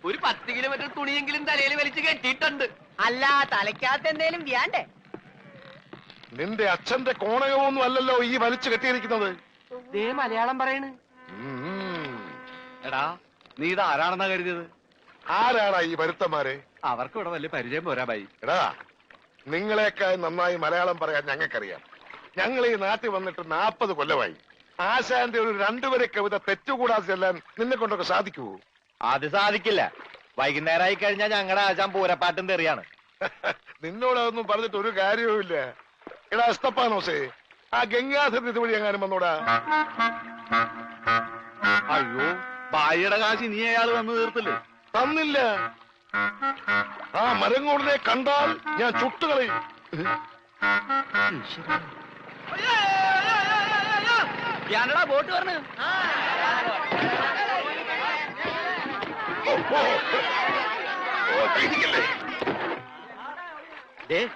ഒരു 10 കിലോമീറ്റർ തുണിയെങ്കിലും തലയിൽ വലിച്ചു കെട്ടിയിട്ടുണ്ട്. അല്ല, തലയ്ക്കകത്ത് എന്തേലും വ്യാണ്ടേ? നിന്റെ അച്ഛന്റെ കോണകമൊന്നും അല്ലല്ലോ ഈ വലിച്ചു കെട്ടിയിരിക്കുന്നത്. ദേ മലയാളം പറയണ്. എടാ, നീ ഇത് ആരാണെന്നാ കരുതിയത്? ആരാടാ ഈ വരുത്തന്മാരെ? അവർക്ക് ഇവിടെ വലിയ പരിചയം പോരാ ബൈ. എടാ, നിങ്ങളെക്കാൾ നന്നായി മലയാളം പറയാൻ ഞങ്ങൾക്കറിയാം. ഞങ്ങൾ ഈ നാട്ടിൽ വന്നിട്ട് 40 കൊല്ലമായി. ആശാന്റെ ഒരു 2 വരെ കവിത തെറ്റുകൂടാതെ ചെല്ലാൻ നിന്നെ കൊണ്ടൊക്കെ സാധിക്കുവോ? അത് സാധിക്കില്ല. വൈകുന്നേരമായി കഴിഞ്ഞാൽ ഞങ്ങളുടെ ആശാൻ പൂരപ്പാട്ടും തെറിയാണ്. നിന്നോടതൊന്നും പറഞ്ഞിട്ട് ഒരു കാര്യവുമില്ല. എടാ എസ്തപ്പാനോസേ, ആ ഗംഗാധരൻ ഇതുവഴി എങ്ങാനും വന്നോടാ. അയ്യോ, ബായിയുടെ കാശ് നീ അയാൾ വന്ന് തീർത്തില്ലേ? തന്നില്ല. ആ മരങ്ങോടിനെ കണ്ടാൽ ഞാൻ ചുട്ടുകളയും. ഞാനടാ ബോട്ട് പറഞ്ഞു.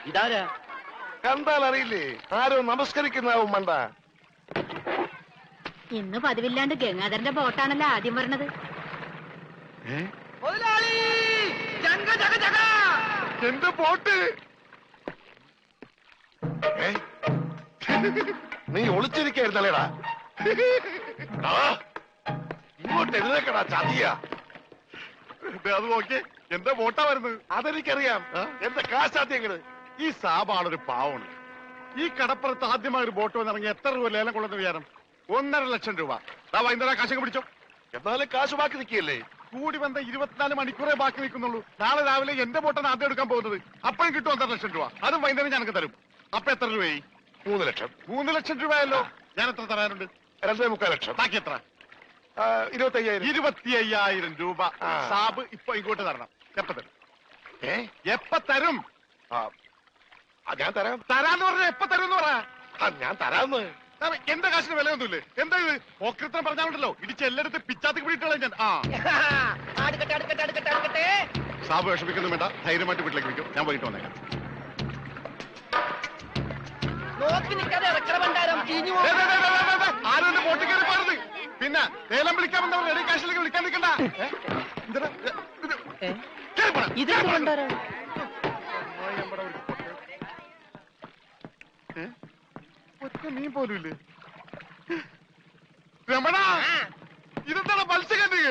ഇതാരാ? കണ്ടാൽ അറിയില്ലേ? ആരോ നമസ്കരിക്കുന്നാവും മണ്ട. ഇന്ന് പതിവില്ലാണ്ട് ഗംഗാധരന്റെ ബോട്ടാണല്ലോ ആദ്യം പറഞ്ഞത്. എന്റെ ബോട്ട്! നീ ഒളിച്ചിരിക്കായിരുന്നല്ലേടാ? ഇങ്ങോട്ട് എഴുന്നേക്കടാ ചതിയ. അത് നോക്കി എന്റെ ബോട്ടാ വരുന്നത്. അതെനിക്കറിയാം. എന്റെ കാശാദ്യങ്ങള്. ഈ സാബാണൊരു പാവണ്. ഈ കടപ്പുറത്ത് ആദ്യമായി ഒരു ബോട്ട് വന്നിറങ്ങി എത്ര രൂപ ലേലം കൊള്ളുന്ന വിചാരം? 1.5 ലക്ഷം രൂപ. വൈകുന്നേരം കാശൊക്കെ പിടിച്ചോ. എന്നാലും കാശ് ബാക്കി നിൽക്കിയല്ലേ? കൂടി വന്ന 24 മണിക്കൂറേ ബാക്കി നിൽക്കുന്നുള്ളൂ. നാളെ രാവിലെ എന്റെ ബോട്ടാണ് ആദ്യം എടുക്കാൻ പോകുന്നത്. അപ്പോഴും കിട്ടും 1.5 ലക്ഷം രൂപ. അതും വൈകുന്നേരം ഞങ്ങൾക്ക് തരും. അപ്പൊ എത്ര രൂപയായി? 3 ലക്ഷം. 3 ലക്ഷം രൂപയല്ലോ. ഞാൻ എത്ര തരാനുണ്ട്? 2.25 ലക്ഷം. ബാക്കി എത്ര? 25,000. 25,000 രൂപ സാബ് ഇപ്പൊ ഇങ്ങോട്ട് തരണം. എപ്പ തരും? എപ്പ തരും? ഞാൻ തരാം. തരാന്ന് പറഞ്ഞ എപ്പ തരും എന്ന് പറ. ഞാൻ തരാന്ന്. എന്റെ കാശിന് വിലയൊന്നുമില്ലേ? എന്താ ഇത് ഓക്രിത്രം പറഞ്ഞാലുണ്ടല്ലോ, ഇടിച്ച് എല്ലായിടത്തും പിച്ചാത്തി പിടിയിട്ടുള്ള ഞാൻ. സാബ് വിഷമിക്കൊന്നും വേണ്ട, ധൈര്യമായിട്ട് വീട്ടിലേക്ക് വിളിക്കും. ഞാൻ വൈകിട്ട് വന്നേക്കാം. നോക്കി നിൽക്കാതെ ഇറക്കണ ഭണ്ഡാരം ചീഞ്ഞു പോകും. ആരും എന്റെ ബോട്ടിൽ കയറി പാടുന്നത്. പിന്നെ ലേലം വിളിക്കാമെന്നവർ റെഡി കാശിലേക്ക് വിളിക്കാൻ നിൽക്കണ്ട. ഇതെന്ത് ഭണ്ഡാരാണ്? ഒറ്റ മീൻ പോലും ഇല്ലേ? രമണ, ഇതെന്താണ് മത്സ്യകന്യക?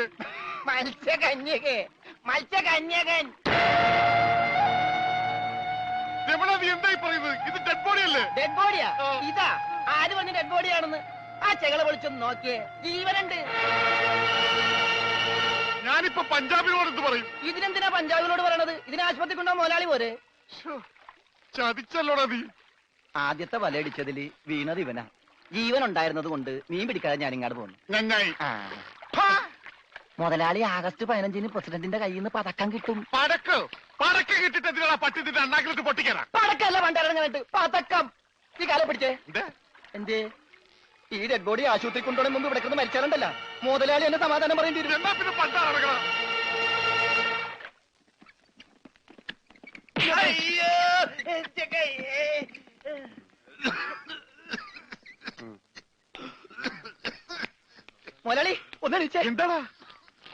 മത്സ്യകന്യകൻ. രമണ, നീ എന്തായി പറയുന്നത്? ഇത് ഡെഡ് ബോഡി അല്ലേ? ഡെഡ് ബോഡിയാ? ഇതാ ആര് പറഞ്ഞ ഡെഡ് ബോഡിയാണെന്ന്? ആ ചെകളെ വിളിച്ചൊന്ന് നോക്കിയേ, ജീവനുണ്ട്. ഞാനിപ്പോ പഞ്ചാബിനോട് എന്ത് പറയും? ഇതിനെന്തിനാ പഞ്ചാബിനോട് പറയണത്? ഇതിന് ആശുപത്രി കൊണ്ടോ മുതലാളി പോരെ? ചതിച്ചല്ലോടാ നീ. ആദ്യത്തെ വലയടിച്ചതിൽ വീണത് ഇവനാ. ജീവൻ ഉണ്ടായിരുന്നത് കൊണ്ട് മീൻ പിടിക്കാതെ ഞാൻ ഇങ്ങോട്ട് പോന്നു. നന്നായി. മുതലാളി ആഗസ്റ്റ് 15-ന് പ്രസിഡന്റിന്റെ കയ്യിൽ നിന്ന് പതക്കം കിട്ടും. പടക്ക് കിട്ടിട്ട് എന്തിനാ പട്ടി നിന്റെ അണ്ണാക്കിലിട്ട് പൊട്ടിക്കാനാ? പടക്കല്ല പണ്ടറിഞ്ഞിട്ട് പതക്കം. ഈ കാലം പിടിച്ചേ. എന്തേ ഈ ഡെഡ് ബോഡി ആശുപത്രി കൊണ്ടുപോകുന്ന മുമ്പ് ഇവിടെ കിടന്ന് മരിച്ചാലുണ്ടല്ല, മുതലാളി എന്നെ സമാധാനം പറയേണ്ടി വരും. എന്നാ പിന്നെ പണ്ടാ നടക്കണം. മുതലാളി ഒന്ന് എന്താടാ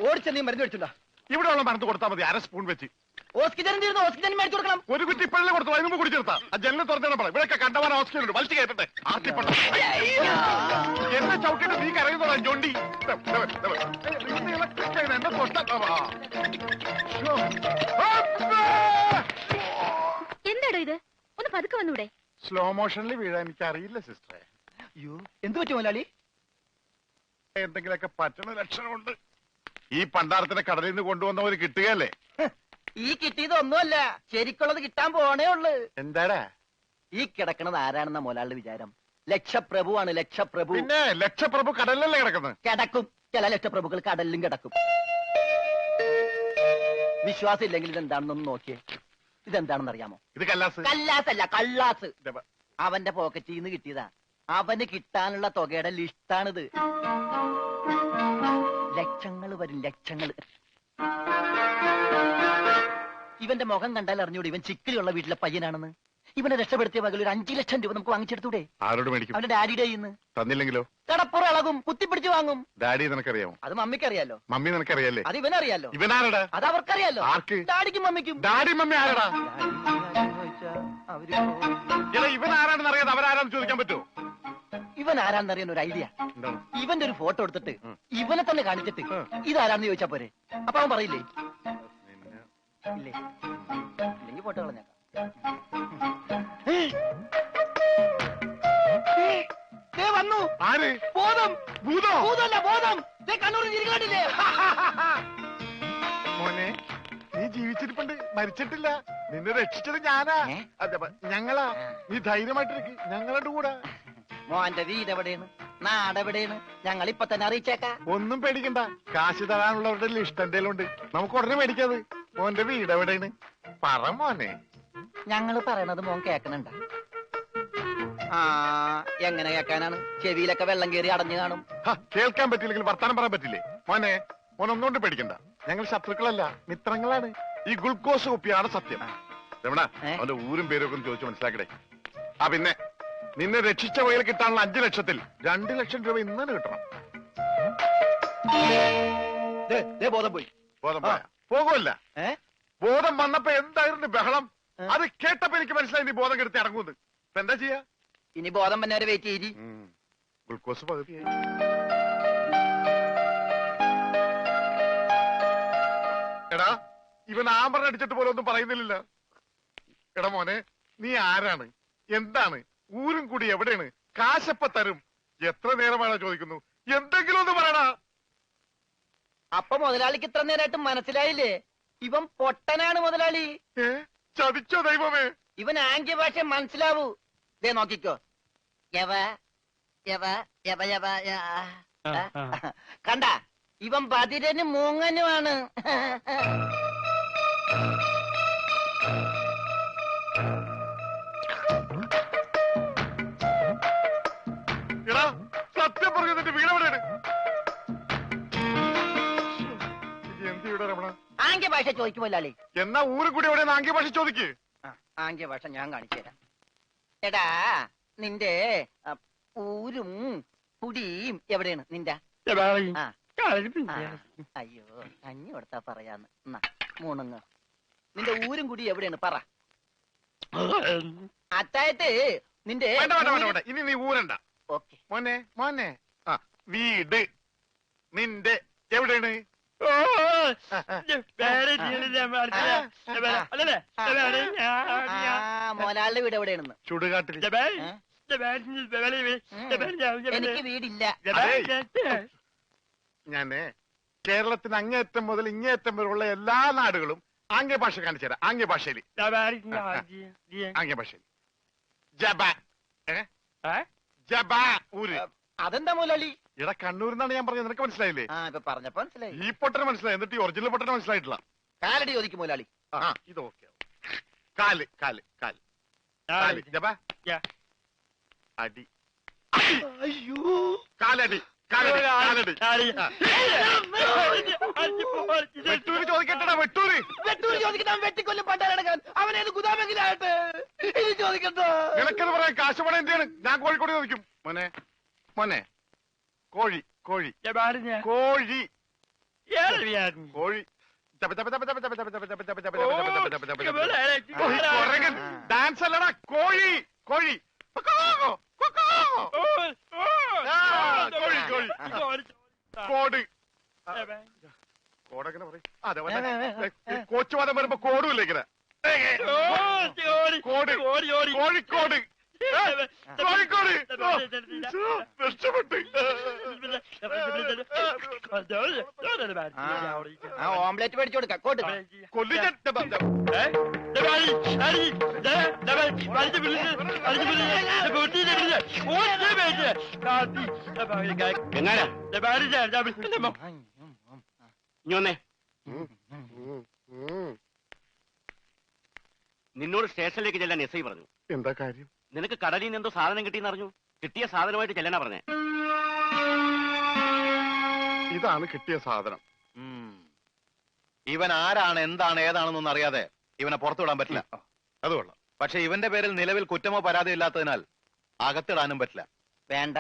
ഓടിച്ച നീ മരുന്ന് മേടിച്ചുണ്ടാ? ഇവിടെ ഉള്ള മരുന്ന് കൊടുത്താൽ മതി. 1/2 സ്പൂൺ വെച്ച്. ഓക്സിജൻ തീർന്നു, ഓക്സിജൻ മേടിച്ചു കൊടുക്കണം. ഒരു കുറ്റി ഇപ്പോഴല്ലേ കൊടുത്തു, അതിന് മുമ്പ് കുടിച്ചെടുത്താ. ആ ജനലിൽ തുറന്നിടാൻ പറ. ഇവിടെയൊക്കെ കണ്ടവാൻ ഓക്സിജൻ ഉണ്ട്. വലിച്ചു കയറ്റട്ടെ. ആർത്തിപ്പണ്ട എന്നെ ചവിട്ടിട്ട് നീ കരയുന്നതാ ജോണ്ടി. എന്നെ തൊട്ട എന്താടോ ഇത്? ഒന്ന് പതുക്കെ വന്നൂടെ? സ്ലോ മോഷനിൽ വീഴാൻ എനിക്ക് അറിയില്ല സിസ്റ്ററെ. അയ്യോ, എന്ത് പറ്റും മുതലാളി? എന്തെങ്കിലുമൊക്കെ പറ്റുന്ന ലക്ഷണമുണ്ട്. ഈ പണ്ടാരത്തിനെ കടലിൽ നിന്ന് കൊണ്ടുവന്നവര് കിട്ടുകയല്ലേ? ഈ കിട്ടിയതൊന്നുമല്ല, ശരിക്കുള്ളത് കിട്ടാൻ പോണേ ഉള്ളു. എന്താടാ ഈ കിടക്കണത് ആരാണെന്ന മുതലാളിയുടെ വിചാരം? ലക്ഷപ്രഭുവാണ്, ലക്ഷപ്രഭു. പിന്നെ ലക്ഷപ്രഭു കടലിലല്ലേ കിടക്കുന്നത്? കിടക്കും. ചില ലക്ഷപ്രഭുക്കൾ കടലിലും കിടക്കും. വിശ്വാസം ഇല്ലെങ്കിൽ ഇതെന്താണെന്നൊന്ന് നോക്കിയേ. ഇതെന്താണെന്ന് അറിയാമോ? ഇത് കല്ലാസ്. കല്ലാസല്ല, കള്ളാസ്. അവന്റെ പോക്കറ്റിൽ നിന്ന് കിട്ടിയതാ. അവന് കിട്ടാനുള്ള തുകയുടെ ലിസ്റ്റാണിത്. ലക്ഷങ്ങൾ വരും, ലക്ഷങ്ങൾ. ഇവന്റെ മുഖം കണ്ടാൽ അറിഞ്ഞൂടെ ഇവൻ ചിക്കിലുള്ള വീട്ടിലെ പയ്യനാണെന്ന്? ഇവനെ രക്ഷപ്പെടുത്തിയ പകൽ ഒരു 5 ലക്ഷം രൂപ നമുക്ക് വാങ്ങിച്ചെടുത്തൂടെ? ആരോട് മേടിക്കും? അവന്റെ ഡാഡിയുടെ ഇന്ന് തന്നില്ലെങ്കിലോ? കടപ്പുറ ഇളകും, കുത്തിപ്പിടിച്ച് വാങ്ങും. ഡാഡി നിനക്കറിയാമോ? അത് മമ്മിക്കറിയാലോ. മമ്മി നിനക്കറിയാലേ? അത് ഇവനറിയാലോ. ഇവനാരടാ? അത് അവർക്കറിയാലോ. ആർക്ക്? ഡാഡിക്കും മമ്മിക്കും. ഡാഡി മമ്മി ആരടാ? അവര് എടാ ഇവൻ ആരാണെന്ന് അറിയാതെ അവരാരാന്ന് ചോദിക്കാൻ പറ്റുമോ? ഇവൻ ആരാന്നറിയാൻ ഒരു ഐഡിയ. എന്താണ്? ഇവന്റെ ഒരു ഫോട്ടോ എടുത്തിട്ട് ഇവനെ തന്നെ കാണിച്ചിട്ട് ഇതാരാന്ന് ചോദിച്ചാ പോരെ? അപ്പൊ അവൻ പറയില്ലേ? ഇല്ലേ? ഇല്ലെങ്കിൽ ഫോട്ടോ കളഞ്ഞേക്കാം. വന്നു ആര്? ബോധം. ഭൂതോ? ഭൂതമല്ല, ബോധം. കണ്ണൂരിൽ ചിരിക്കാണ്ടില്ലേ? മോനെ നീ ജീവിച്ചിരിപ്പുണ്ട്, മരിച്ചിട്ടില്ല. നിന്നെ രക്ഷിച്ചത് ഞാനാ. അതെ, ഞങ്ങളാ. നീ ധൈര്യമായിട്ടിരിക്ക്, ഞങ്ങളുടെ കൂടെ. മോന്റെ വീട് എവിടെയാണ്? നാടെവിടെയാണ്? ഞങ്ങൾ ഇപ്പൊ തന്നെ അറിയിച്ചേക്കാം. ഒന്നും പേടിക്കണ്ട, കാശ് തരാനുള്ളവരുടെ ലിസ്റ്റ് എന്തേലും ഉണ്ട്, നമുക്ക് ഉടനെ മേടിക്കാത്. മോന്റെ വീട് എവിടെയാണ്? പറ മോനെ. ഞങ്ങള് പറയണത് മോൻ കേക്കണുണ്ട? ആ, എങ്ങനെ കേക്കാനാണ്? ചെവിയിലൊക്കെ വെള്ളം കയറി അടഞ്ഞു കാണും. കേൾക്കാൻ പറ്റില്ലെങ്കിൽ വർത്താനം പറയാൻ പറ്റില്ലേ? മോനെ, മോനൊന്നുകൊണ്ട് പേടിക്കണ്ട, ഞങ്ങൾ ശത്രുക്കളല്ല, മിത്രങ്ങളാണ്. ഈ ഗ്ലൂക്കോസ് കുപ്പിയാണ് സത്യം. രമണ, അവന്റെ ഊരും പേരും ഒക്കെ ഒന്ന് ചോദിച്ചു മനസ്സിലാക്കടേ. ആ പിന്നെ നിന്നെ രക്ഷിച്ച വകയിൽ കിട്ടാനുള്ള 5 ലക്ഷത്തിൽ 2 ലക്ഷം രൂപ ഇന്ന് തന്നെ കിട്ടണം. ബോധം പോയി. ബോധം പോയാ? പോകുമല്ല. ബോധം വന്നപ്പോ എന്തായിരുന്നു ബഹളം? അത് കേട്ടപ്പോ എനിക്ക് മനസ്സിലായി നീ ബോധം കെടുത്തി ഇറങ്ങുന്നത്. ഇപ്പൊ എന്താ ചെയ്യാ? ഇനി ബോധം വന്നെ വരെ വെയിറ്റ് ചെയ്തി. ഗ്ലൂക്കോസ് പകുതിയായി. എടാ ഇവൻ ആമ്പറ അടിച്ചിട്ട് പോലെ ഒന്നും പറയുന്നില്ല. എടാ മോനെ, നീ ആരാണ്? എന്താണ്? ഊരും കൂടി എവിടെയാണ്? കാശപ്പ തരും. എത്ര നേരമാണ് ചോദിക്കുന്നു? എന്തെങ്കിലും ഒന്ന് പറയടാ. അപ്പൊ മുതലാളിക്ക് ഇത്ര നേരമായിട്ട് മനസ്സിലായില്ലേ? ഇവൻ പൊട്ടനാണ് മുതലാളി. ചതിച്ചോ ദൈവമേ? ഇവൻ ആംഗ്യ ഭാഷ മനസ്സിലാവൂ. ദേ നോക്കിക്കോ. യവ യവ യവ യവ കണ്ട, ഇവൻ ബദിരനും മൂങ്ങനുമാണ്. എടാ സത്യം പറഞ്ഞു, നിന്റെ വീട് എവിടെയാണ്? എന്ത് ഇവിടെ രമണ? ആംഗ്യ ഭാഷ ചോദിക്കും മുതലാളി. എന്നാ ഊരും കൂടി എവിടെയാണ് ആംഗ്യ ഭാഷ ചോദിക്ക്. ആംഗ്യ ഭാഷ ഞാൻ കാണിച്ചു തരാം. എടാ നിന്റെ ഊരും കുടിയും എവിടെയാണ് നിന്റെ? അയ്യോ, കഞ്ഞി കൊടുത്താ പറയാന്ന്. മൂണുങ്ങ. നിന്റെ ഊരും കുടി എവിടെയാണ് പറ. അത്തായത് നിന്റെ ഇനി നീ ഊരണ്ട. ഓക്കെ മോനെ മോനെ, വീട് നിന്റെ എവിടെയാണ്? മോലാളുടെ വീട് എവിടെയാണെന്ന്? ചുടുകാട്ടിൽ. എനിക്ക് വീടില്ല. ഞാന് കേരളത്തിന് അങ്ങേയറ്റം മുതൽ ഇങ്ങേയറ്റം വരെയുള്ള എല്ലാ നാടുകളും ആംഗ്യ ഭാഷ കാണിച്ചു തരാം. ആംഗ്യ ഭാഷയിൽ ആംഗ്യ ഭാഷയിൽ ജബ ജബ ഊര്. അതെന്താ മുതലാളി? ഇവിടെ കണ്ണൂരിന്നാണ് ഞാൻ പറഞ്ഞത്, നിനക്ക് മനസ്സിലായില്ലേ? ഇപ്പൊ പറഞ്ഞപ്പോ മനസ്സിലായി. ഈ പൊട്ടന് മനസ്സിലായി, എന്നിട്ട് ഈ ഒറിജിനൽ പൊട്ടന് മനസ്സിലായിട്ടില്ല. കാലടി ചോദിക്കും മുതലാളി. ഇത് ഓക്കെ. കാല് കാല് കാല് കാല് ജബ അടി. അയ്യോ, കാലടി കാലടി കാലടി. വെട്ടൂര് ചോദിക്കട്ടെടാ, വെട്ടൂര്. വെട്ടൂര് ചോദിക്കട്ടെ. വെട്ടിക്കൊല്ലും പണ്ടാരടക്കാൻ അവനേത് ഗുദാമെങ്കിലായിട്ട് ഇത് ചോദിക്കട്ടോ. നിനക്കെന്ന് പറയാൻ കാശ് പണം എന്തിനാണ്? ഞാൻ കോഴിക്കോട് ചോദിക്കും. മോനെ മോനെ, കോഴി കോഴി കോഴി കോഴി ഡാൻസ് അല്ലടാ, കോഴി കോഴി കോഴി കോഴി. കോട് കോടെങ്ങനെ പറയും? അതെ, കോച്ചുവാദം വരുമ്പോ കോടുമില്ല ഇങ്ങനെ. കോട് കോഴിക്കോട് കോഴിക്കോട്. രക്ഷപ്പെട്ട്. ഓംലെറ്റ് മേടിച്ചു കൊടുക്കാം. കോട്ട് കൊല്ലിച്ച നിന്നോട് സ്റ്റേഷനിലേക്ക് ചെല്ലാൻ എസ് ഐ പറഞ്ഞു. എന്താ കാര്യം? നിനക്ക് കടലിൽ നിന്ന് എന്തോ സാധനം കിട്ടിയെന്ന് അറിഞ്ഞു. കിട്ടിയ സാധനമായിട്ട് ചെല്ലാനാ പറഞ്ഞേ. ഇതാണ് കിട്ടിയ സാധനം. ഇവൻ ആരാണ്, എന്താണ്, ഏതാണെന്നൊന്നും അറിയാതെ ഇവനെ പുറത്തു വിടാൻ പറ്റില്ല. അത് കൊള്ളാം. പക്ഷെ ഇവന്റെ പേരിൽ നിലവിൽ കുറ്റമോ പരാതിയോ ഇല്ലാത്തതിനാൽ അകത്തിടാനും പറ്റില്ല. വേണ്ട,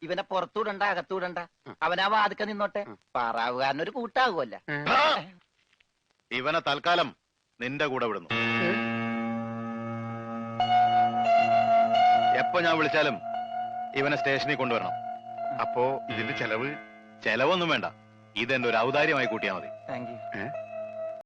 ഇവനെ പുറത്തൂടണ്ട, അകത്തൂടണ്ട. അവനാ വാതുക്ക നിന്നോട്ടെ. പാറാവുകാരനൊരു കൂട്ടാകുമല്ല. ഇവനെ തൽക്കാലം നിന്റെ കൂടെ വിടുന്നു. എപ്പോ ഞാൻ വിളിച്ചാലും ഇവനെ സ്റ്റേഷനിൽ കൊണ്ടുവരണം. അപ്പോ ഇതിന്റെ ചെലവ്? ചെലവൊന്നും വേണ്ട, ഇതെന്റെ ഒരു ഔദാര്യമായി കൂട്ടിയാൽ മതി. Thank you.